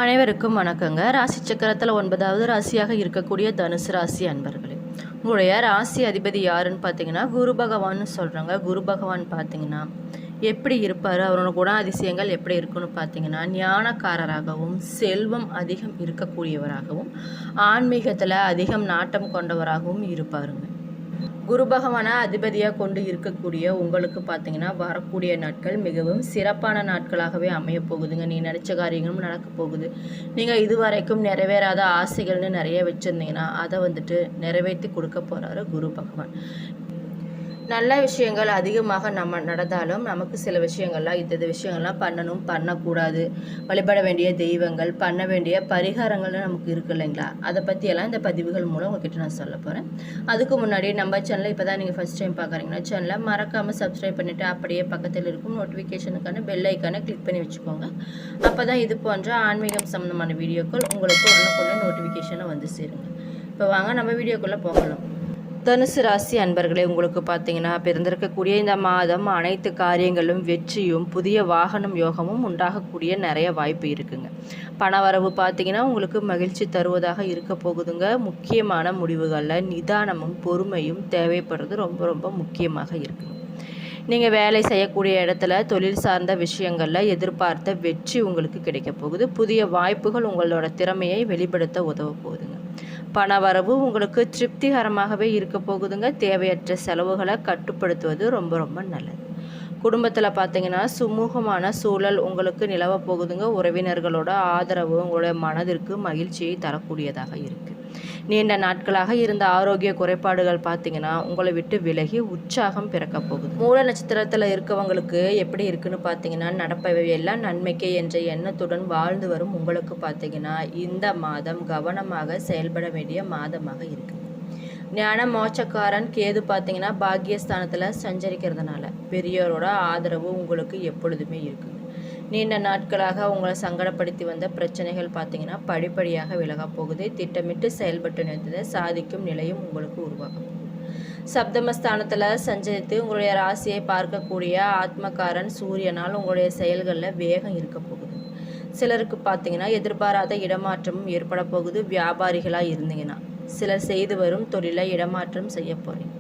அனைவருக்கும் வணக்கங்க. ராசி சக்கரத்தில் 9வது ராசியாக இருக்கக்கூடிய தனுசு ராசி அன்பர்களே, உங்களுடைய ராசி அதிபதி யாருன்னு பார்த்தீங்கன்னா குரு பகவான்னு சொல்கிறாங்க. குரு பகவான் பார்த்தீங்கன்னா எப்படி இருப்பார், அவரோட குணாதிசயங்கள் எப்படி இருக்குன்னு பார்த்தீங்கன்னா ஞானக்காரராகவும் செல்வம் அதிகம் இருக்கக்கூடியவராகவும் ஆன்மீகத்தில் அதிகம் நாட்டம் கொண்டவராகவும் இருப்பாருங்க. குரு பகவானை அதிபதியாக கொண்டு இருக்கக்கூடிய உங்களுக்கு பார்த்தீங்கன்னா வரக்கூடிய நாட்கள் மிகவும் சிறப்பான நாட்களாகவே அமைய போகுதுங்க. நீங்கள் நினச்ச காரியங்களும் நடக்க போகுது. நீங்கள் இதுவரைக்கும் நிறைவேறாத ஆசைகள்னு நிறைய வச்சுருந்தீங்கன்னா அதை நிறைவேற்றி கொடுக்க போகிறாரு குரு பகவான். நல்ல விஷயங்கள் அதிகமாக நம்ம நடந்தாலும் நமக்கு சில விஷயங்கள்லாம் இந்த விஷயங்கள்லாம் பண்ணணும், பண்ணக்கூடாது, வழிபட வேண்டிய தெய்வங்கள், பண்ண வேண்டிய பரிகாரங்கள்னு நமக்கு இருக்குது இல்லைங்களா? அதை பற்றியெல்லாம் இந்த பதிவுகள் மூலம் உங்ககிட்ட நான் சொல்ல போகிறேன். அதுக்கு முன்னாடி நம்ம சேனலை இப்போ தான் நீங்கள் ஃபஸ்ட் டைம் பார்க்குறீங்கன்னா சேனலை மறக்காமல் சப்ஸ்கிரைப் பண்ணிவிட்டு அப்படியே பக்கத்தில் இருக்கும் நோட்டிஃபிகேஷனுக்கான பெல் ஐக்கானை கிளிக் பண்ணி வச்சுக்கோங்க. அப்போ தான் இது போன்ற ஆன்மீகம் சம்மந்தமான வீடியோக்கள் உங்களுக்கு உடனுக்குள்ள நோட்டிஃபிகேஷனை வந்து சேருங்க. இப்போ வாங்க நம்ம வீடியோக்குள்ளே போகலாம். தனுசு ராசி அன்பர்களே, உங்களுக்கு பார்த்தீங்கன்னா பிறந்திருக்கக்கூடிய இந்த மாதம் அனைத்து காரியங்களும் வெற்றியும் புதிய வாகனம் யோகமும் உண்டாகக்கூடிய நிறைய வாய்ப்பு இருக்குங்க. பணவரவு பார்த்தீங்கன்னா உங்களுக்கு மகிழ்ச்சி தருவதாக இருக்க போகுதுங்க. முக்கியமான முடிவுகளில் நிதானமும் பொறுமையும் தேவைப்படுறது ரொம்ப ரொம்ப முக்கியமாக இருக்குங்க. நீங்கள் வேலை செய்யக்கூடிய இடத்துல தொழில் சார்ந்த விஷயங்களில் எதிர்பார்த்த வெற்றி உங்களுக்கு கிடைக்க போகுது. புதிய வாய்ப்புகள் உங்களோட திறமையை வெளிப்படுத்த உதவ போகுதுங்க. பணவரவு உங்களுக்கு திருப்திகரமாகவே இருக்க போகுதுங்க. தேவையற்ற செலவுகளை கட்டுப்படுத்துவது ரொம்ப ரொம்ப நல்லது. குடும்பத்தில் பார்த்தீங்கன்னா சுமூகமான சூழல் உங்களுக்கு நிலவ போகுதுங்க. உறவினர்களோட ஆதரவு உங்களுடைய மனதிற்கு மகிழ்ச்சியை தரக்கூடியதாக இருக்குது. நீண்ட நாட்களாக இருந்த ஆரோக்கிய குறைபாடுகள் பார்த்தீங்கன்னா உங்களை விட்டு விலகி உற்சாகம் பிறக்க போகுது. மூல நட்சத்திரத்தில் இருக்கவங்களுக்கு எப்படி இருக்குன்னு பார்த்தீங்கன்னா நடப்பவை எல்லாம் நன்மைக்கே என்ற எண்ணத்துடன் வாழ்ந்து வரும் உங்களுக்கு பார்த்தீங்கன்னா இந்த மாதம் கவனமாக செயல்பட வேண்டிய மாதமாக இருக்குது. ஞான மோட்சக்காரன் கேது பார்த்தீங்கன்னா பாக்கியஸ்தானத்தில் சஞ்சரிக்கிறதுனால பெரியோரோட ஆதரவு உங்களுக்கு எப்பொழுதுமே இருக்குது. நீண்ட நாட்களாக உங்களை சங்கடப்படுத்தி வந்த பிரச்சனைகள் பார்த்தீங்கன்னா படிப்படியாக விலக போகுது. திட்டமிட்டு செயல்பட்டு நிறுத்ததை சாதிக்கும் நிலையும் உங்களுக்கு உருவாகும். சப்தமஸ்தானத்தில் சஞ்சரித்து உங்களுடைய ராசியை பார்க்கக்கூடிய ஆத்மகாரன் சூரியனால் உங்களுடைய செயல்களில் வேகம் இருக்க போகுது. சிலருக்கு பார்த்தீங்கன்னா எதிர்பாராத இடமாற்றமும் ஏற்பட போகுது. வியாபாரிகளாக இருந்தீங்கன்னா சிலர் செய்து வரும் தொழிலை இடமாற்றம் செய்ய போகிறீங்க.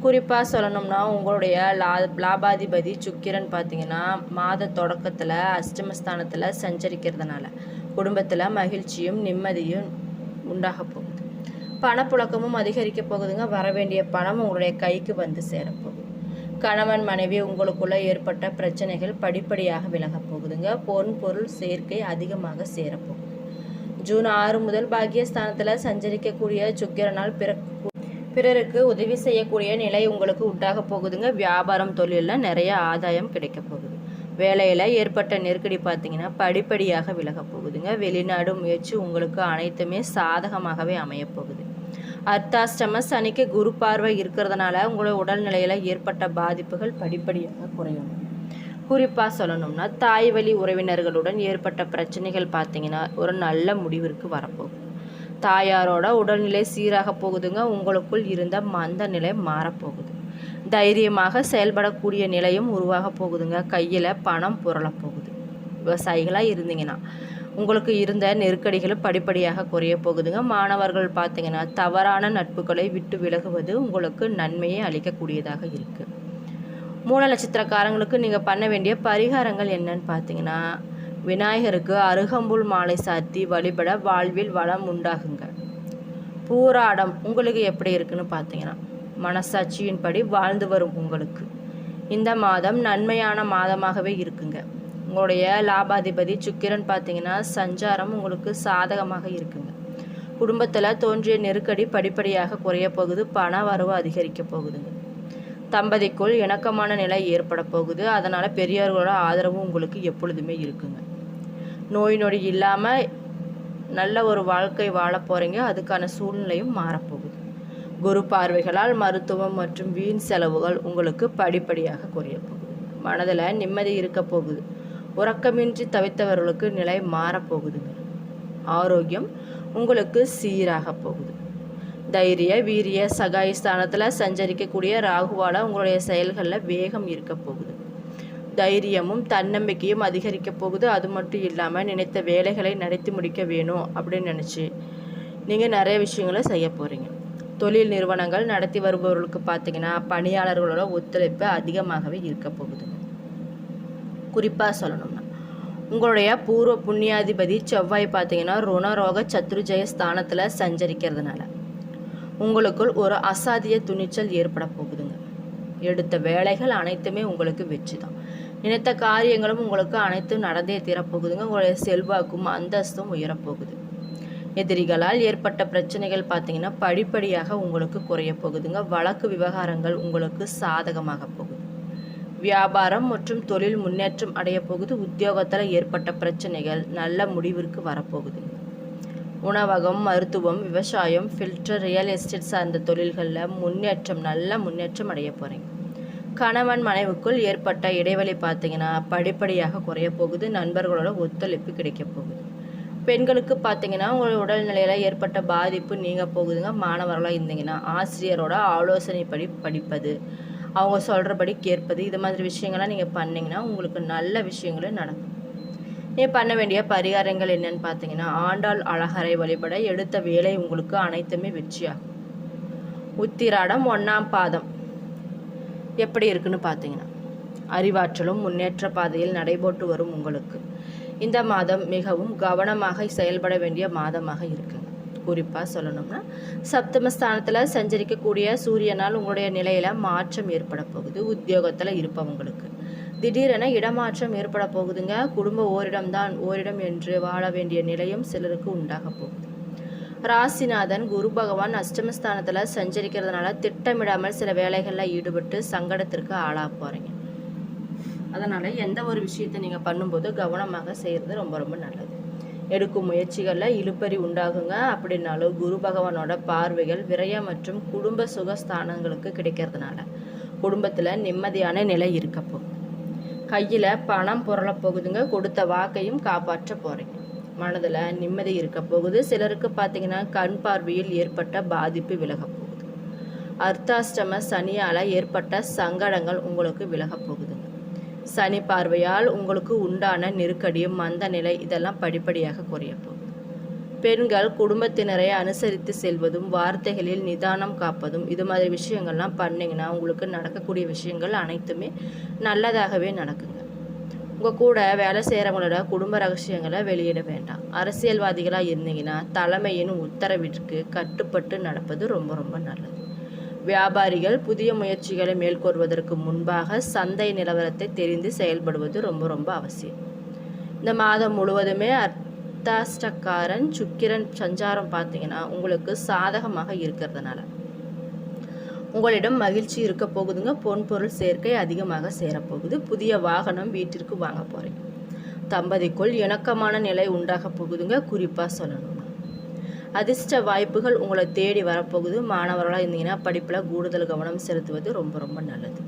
குறிப்பாக சொல்லணும்னா உங்களுடைய லாபாதிபதி சுக்கிரன் பார்த்தீங்கன்னா மாத தொடக்கத்தில் அஷ்டமஸ்தானத்தில் சஞ்சரிக்கிறதுனால குடும்பத்தில் மகிழ்ச்சியும் நிம்மதியும் உண்டாக போகுது. பணப்புழக்கமும் அதிகரிக்க போகுதுங்க. வர வேண்டிய பணம் உங்களுடைய கைக்கு வந்து சேரப்போகுது. கணவன் மனைவி உங்களுக்குள்ள ஏற்பட்ட பிரச்சனைகள் படிப்படியாக விலக போகுதுங்க. பொருள் சேர்க்கை அதிகமாக சேரப்போகுது. ஜூன் 6 முதல் பாக்கியஸ்தானத்தில் சஞ்சரிக்கக்கூடிய சுக்கிரனால் பிறருக்கு உதவி செய்யக்கூடிய நிலை உங்களுக்கு உண்டாக போகுதுங்க. வியாபாரம் தொழிலில் நிறைய ஆதாயம் கிடைக்க போகுது. வேலையில் ஏற்பட்ட நெருக்கடி பார்த்தீங்கன்னா படிப்படியாக விலக போகுதுங்க. வெளிநாடு முயற்சி உங்களுக்கு அனைத்துமே சாதகமாகவே அமையப்போகுது. அர்த்தாஷ்டம சனிக்கு குரு பார்வை இருக்கிறதுனால உங்களுடைய உடல்நிலையில் ஏற்பட்ட பாதிப்புகள் படிப்படியாக குறையும். குறிப்பாக சொல்லணும்னா தாய் வழி உறவினர்களுடன் ஏற்பட்ட பிரச்சனைகள் பார்த்தீங்கன்னா ஒரு நல்ல முடிவிற்கு வரப்போகுது. தாயாரோட உடல்நிலை சீராக போகுதுங்க. உங்களுக்குள் இருந்த மந்த நிலை மாறப்போகுது. தைரியமாக செயல்படக்கூடிய நிலையும் உருவாக போகுதுங்க. கையில் பணம் புரளப் போகுது. விவசாயிகளாக இருந்தீங்கன்னா உங்களுக்கு இருந்த நெருக்கடிகளும் படிப்படியாக குறைய போகுதுங்க. மாணவர்கள் பார்த்தீங்கன்னா தவறான நட்புகளை விட்டு விலகுவது உங்களுக்கு நன்மையை அளிக்கக்கூடியதாக இருக்குது. மூல நட்சத்திரக்காரங்களுக்கு நீங்கள் பண்ண வேண்டிய பரிகாரங்கள் என்னன்னு பார்த்தீங்கன்னா விநாயகருக்கு அருகம்புல் மாலை சாத்தி வழிபட வாழ்வில் வளம் உண்டாகுங்க. பூராடம் உங்களுக்கு எப்படி இருக்குன்னு பார்த்தீங்கன்னா மனசாட்சியின்படி வாழ்ந்து வரும் உங்களுக்கு இந்த மாதம் நன்மையான மாதமாகவே இருக்குங்க. உங்களுடைய லாபாதிபதி சுக்கிரன் பார்த்தீங்கன்னா சஞ்சாரம் உங்களுக்கு சாதகமாக இருக்குங்க. குடும்பத்தில் தோன்றிய நெருக்கடி படிப்படியாக குறைய போகுது. பண வரவு அதிகரிக்க போகுதுங்க. தம்பதிக்குள் இணக்கமான நிலை ஏற்பட போகுது. அதனால் பெரியோர்களோட ஆதரவு உங்களுக்கு எப்பொழுதுமே இருக்குங்க. நோய் நொடி இல்லாமல் நல்ல ஒரு வாழ்க்கை வாழ போகிறீங்க. அதுக்கான சூழ்நிலையும் மாறப்போகுது. குரு பார்வைகளால் மருத்துவம் மற்றும் வீண் செலவுகள் உங்களுக்கு படிப்படியாக குறைய போகுது. மனதில் நிம்மதி இருக்க போகுது. உறக்கமின்றி தவித்தவர்களுக்கு நிலை மாறப்போகுதுங்க. ஆரோக்கியம் உங்களுக்கு சீராக போகுது. தைரிய வீரிய சகாயஸ்தானத்தில் சஞ்சரிக்கக்கூடிய ராகுவால் உங்களுடைய செயல்களில் வேகம் இருக்க போகுது. தைரியமும் தன்னம்பிக்கையும் அதிகரிக்க போகுது. அது மட்டும் இல்லாமல் நினைத்த வேலைகளை நடத்தி முடிக்க வேணும் அப்படின்னு நினச்சி நீங்கள் நிறைய விஷயங்களை செய்ய போகிறீங்க. தொழில் நிறுவனங்கள் நடத்தி வருபவர்களுக்கு பார்த்தீங்கன்னா பணியாளர்களோட ஒத்துழைப்பு அதிகமாகவே இருக்க போகுது. குறிப்பாக சொல்லணும்னா உங்களுடைய பூர்வ புண்ணியாதிபதி செவ்வாய் பார்த்தீங்கன்னா ருணரோக சத்ருஜய ஸ்தானத்தில் சஞ்சரிக்கிறதுனால உங்களுக்குள் ஒரு அசாத்திய துணிச்சல் ஏற்பட போகுதுங்க. எடுத்த வேலைகள் அனைத்துமே உங்களுக்கு வெற்றி தான். நினைத்த காரியங்களும் உங்களுக்கு அனைத்தும் நடந்தே தீரப்போகுதுங்க. உங்களுடைய செல்வாக்கும் அந்தஸ்தும் உயரப்போகுது. எதிரிகளால் ஏற்பட்ட பிரச்சனைகள் பார்த்தீங்கன்னா படிப்படியாக உங்களுக்கு குறைய போகுதுங்க. வழக்கு விவகாரங்கள் உங்களுக்கு சாதகமாக போகுது. வியாபாரம் மற்றும் தொழில் முன்னேற்றம் அடைய போகுது. உத்தியோகத்தில் ஏற்பட்ட பிரச்சனைகள் நல்ல முடிவிற்கு வரப்போகுதுங்க. உணவகம், மருத்துவம், விவசாயம், ஃபில்டர், ரியல் எஸ்டேட் சார்ந்த தொழில்களில் நல்ல முன்னேற்றம் அடைய போகிறீங்க. கணவன் மனைவிக்குள் ஏற்பட்ட இடைவெளி பார்த்தீங்கன்னா படிப்படியாக குறைய போகுது. நண்பர்களோட ஒத்துழைப்பு கிடைக்க போகுது. பெண்களுக்கு பார்த்தீங்கன்னா உங்களோட உடல்நிலையில் ஏற்பட்ட பாதிப்பு நீங்க போகுதுங்க. மாணவர்களாக இருந்தீங்கன்னா ஆசிரியரோட ஆலோசனைப்படி படிப்பது, அவங்க சொல்கிறபடி கேட்பது, இது மாதிரி விஷயங்கள்லாம் நீங்கள் பண்ணிங்கன்னா உங்களுக்கு நல்ல விஷயங்களும் நடக்கும். நீங்கள் பண்ண வேண்டிய பரிகாரங்கள் என்னன்னு பார்த்தீங்கன்னா ஆண்டாள் அழகரை வழிபட எடுத்த வேலை உங்களுக்கு அனைத்துமே வெற்றியாகும். உத்திராடம் 1ஆம் பாதம் எப்படி இருக்குன்னு பார்த்தீங்கன்னா அறிவாற்றலும் முன்னேற்ற பாதையில் நடைபோட்டு வரும் உங்களுக்கு இந்த மாதம் மிகவும் கவனமாக செயல்பட வேண்டிய மாதமாக இருக்குங்க. குறிப்பாக சொல்லணும்னா சப்தமஸ்தானத்தில் சஞ்சரிக்கக்கூடிய சூரியனால் உங்களுடைய நிலையில் மாற்றம் ஏற்பட போகுது. உத்தியோகத்தில் இருப்பவங்களுக்கு திடீரென இடமாற்றம் ஏற்பட போகுதுங்க. குடும்ப ஓரிடம் என்று வாழ வேண்டிய நிலையும் சிலருக்கு உண்டாக போகுது. ராசிநாதன் குரு பகவான் அஷ்டமஸ்தானத்தில் சஞ்சரிக்கிறதுனால திட்டமிடாமல் சில வேலைகளில் ஈடுபட்டு சங்கடத்திற்கு ஆளாக போகிறீங்க. அதனால் எந்த ஒரு விஷயத்தை நீங்கள் பண்ணும்போது கவனமாக செய்கிறது ரொம்ப ரொம்ப நல்லது. எடுக்கும் முயற்சிகளில் இழுபறி உண்டாகுங்க. அப்படின்னாலும் குரு பகவானோட பார்வைகள் விரயம் மற்றும் குடும்ப சுகஸ்தானங்களுக்கு கிடைக்கிறதுனால குடும்பத்தில் நிம்மதியான நிலை இருக்க போகுது. கையில் பணம் புரள போகுதுங்க. கொடுத்த வாக்கையும் காப்பாற்ற போகிறீங்க. மனதில் நிம்மதி இருக்க போகுது. சிலருக்கு பார்த்தீங்கன்னா கண் பார்வையில் ஏற்பட்ட பாதிப்பு விலக போகுது. அர்த்தாஷ்டம சனியால் ஏற்பட்ட சங்கடங்கள் உங்களுக்கு விலக போகுதுங்க. சனி பார்வையால் உங்களுக்கு உண்டான நெருக்கடியும் மந்த நிலை இதெல்லாம் படிப்படியாக குறைய போகுது. பெண்கள் குடும்பத்தினரை அனுசரித்து செல்வதும் வார்த்தைகளில் நிதானம் காப்பதும் இது மாதிரி விஷயங்கள்லாம் பண்ணிங்கன்னா உங்களுக்கு நடக்கக்கூடிய விஷயங்கள் அனைத்துமே நல்லதாகவே நடக்குங்க. உங்கள் கூட வேலை செய்கிறவங்களோட குடும்ப ரகசியங்களை வெளியிட வேண்டாம். அரசியல்வாதிகளாக இருந்தீங்கன்னா தலைமையின் உத்தரவிற்கு கட்டுப்பட்டு நடப்பது ரொம்ப ரொம்ப நல்லது. வியாபாரிகள் புதிய முயற்சிகளை மேற்கொள்வதற்கு முன்பாக சந்தை நிலவரத்தை தெரிந்து செயல்படுவது ரொம்ப ரொம்ப அவசியம். இந்த மாதம் முழுவதுமே அர்த்தாஷ்டக்காரன் சுக்கிரன் சஞ்சாரம் பார்த்தீங்கன்னா உங்களுக்கு சாதகமாக இருக்கிறதுனால உங்களிடம் மகிழ்ச்சி இருக்க போகுதுங்க. பொன்பொருள் சேர்க்கை அதிகமாக சேரப்போகுது. புதிய வாகனம் வீட்டிற்கு வாங்க போகிறீங்க. தம்பதிக்குள் இணக்கமான நிலை உண்டாக போகுதுங்க. குறிப்பாக சொல்லணும்னா அதிர்ஷ்ட வாய்ப்புகள் உங்களை தேடி வரப்போகுது. மாணவர்களாக இருந்தீங்கன்னா படிப்பில் கூடுதல் கவனம் செலுத்துவது ரொம்ப ரொம்ப நல்லது.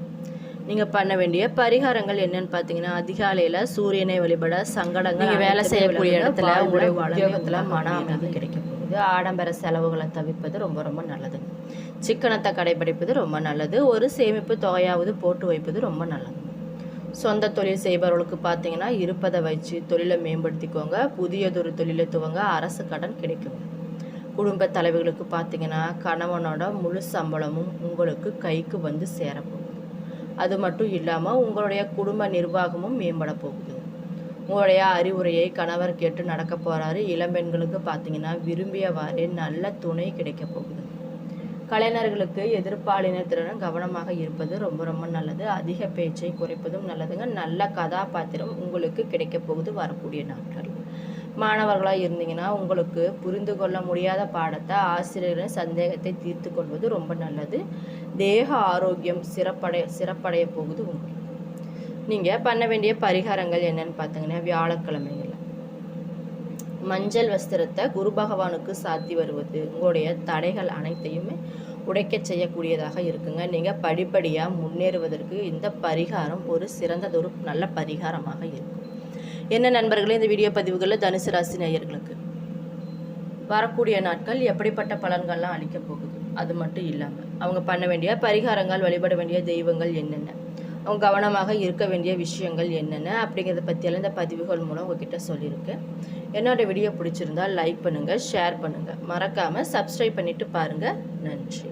நீங்கள் பண்ண வேண்டிய பரிகாரங்கள் என்னன்னு பார்த்தீங்கன்னா அதிகாலையில் சூரியனை வழிபட சங்கடங்கள் நீங்கள் வேலை செய்யக்கூடிய இடத்துல உங்களுடைய உத்தியோகத்தில் மன அமைதி கிடைக்க போகுது. ஆடம்பர செலவுகளை தவிர்ப்பது ரொம்ப ரொம்ப நல்லது. சிக்கனத்தை கடைபிடிப்பது ரொம்ப நல்லது. ஒரு சேமிப்பு தொகையாவது போட்டு வைப்பது ரொம்ப நல்லது. சொந்த தொழில் செய்பவர்களுக்கு பார்த்தீங்கன்னா இருப்பதை வச்சு தொழிலை மேம்படுத்திக்கோங்க. புதியதொரு தொழிலை துவங்க அரசு கடன் கிடைக்கும். குடும்ப தலைவர்களுக்கு பார்த்தீங்கன்னா கணவனோட முழு சம்பளமும் உங்களுக்கு கைக்கு வந்து சேரப்போகுது. அது மட்டும் இல்லாமல் உங்களுடைய குடும்ப நிர்வாகமும் மேம்பட போகுது. உங்களுடைய அறிவுரையை கணவர் கேட்டு நடக்க போகிறாரு. இளம்பெண்களுக்கு பார்த்தீங்கன்னா விரும்பியவாறே நல்ல துணை கிடைக்க போகுது. கலைஞர்களுக்கு எதிர்ப்பாளினத்துடன் கவனமாக இருப்பது ரொம்ப ரொம்ப நல்லது. அதிக பேச்சை குறைப்பதும் நல்லதுங்க. நல்ல கதாபாத்திரம் உங்களுக்கு கிடைக்க போகுது வரக்கூடிய நாட்கள். மாணவர்களாக இருந்தீங்கன்னா உங்களுக்கு புரிந்து கொள்ள முடியாத பாடத்தை ஆசிரியரின் சந்தேகத்தை தீர்த்து கொள்வது ரொம்ப நல்லது. தேக ஆரோக்கியம் சிறப்படைய போகுது உங்களுக்கு. நீங்கள் பண்ண வேண்டிய பரிகாரங்கள் என்னன்னு பார்த்தீங்கன்னா வியாழக்கிழமைகளில் மஞ்சள் வஸ்திரத்தை குரு பகவானுக்கு சாத்தி வருவது உங்களுடைய தடைகள் அனைத்தையுமே உடைக்க செய்யக்கூடியதாக இருக்குங்க. நீங்கள் படிப்படியாக முன்னேறுவதற்கு இந்த பரிகாரம் ஒரு சிறந்ததொரு நல்ல பரிகாரமாக இருக்கும். என்ன நண்பர்களே, இந்த வீடியோ பதிவுகளில் தனுசு ராசி நேயர்களுக்கு வரக்கூடிய நாட்கள் எப்படிப்பட்ட பலன்கள்லாம் அளிக்க போகுது, அது மட்டும் இல்லாமல் அவங்க பண்ண வேண்டிய பரிகாரங்கள், வழிபட வேண்டிய தெய்வங்கள் என்னென்ன, அவங்க கவனமாக இருக்க வேண்டிய விஷயங்கள் என்னென்ன அப்படிங்கிறத பற்றியெல்லாம் இந்த பதிவுகள் மூலம் உங்ககிட்ட சொல்லியிருக்கேன். என்னோடய வீடியோ பிடிச்சிருந்தால் லைக் பண்ணுங்கள், ஷேர் பண்ணுங்கள், மறக்காமல் சப்ஸ்கிரைப் பண்ணிவிட்டு பாருங்கள். நன்றி.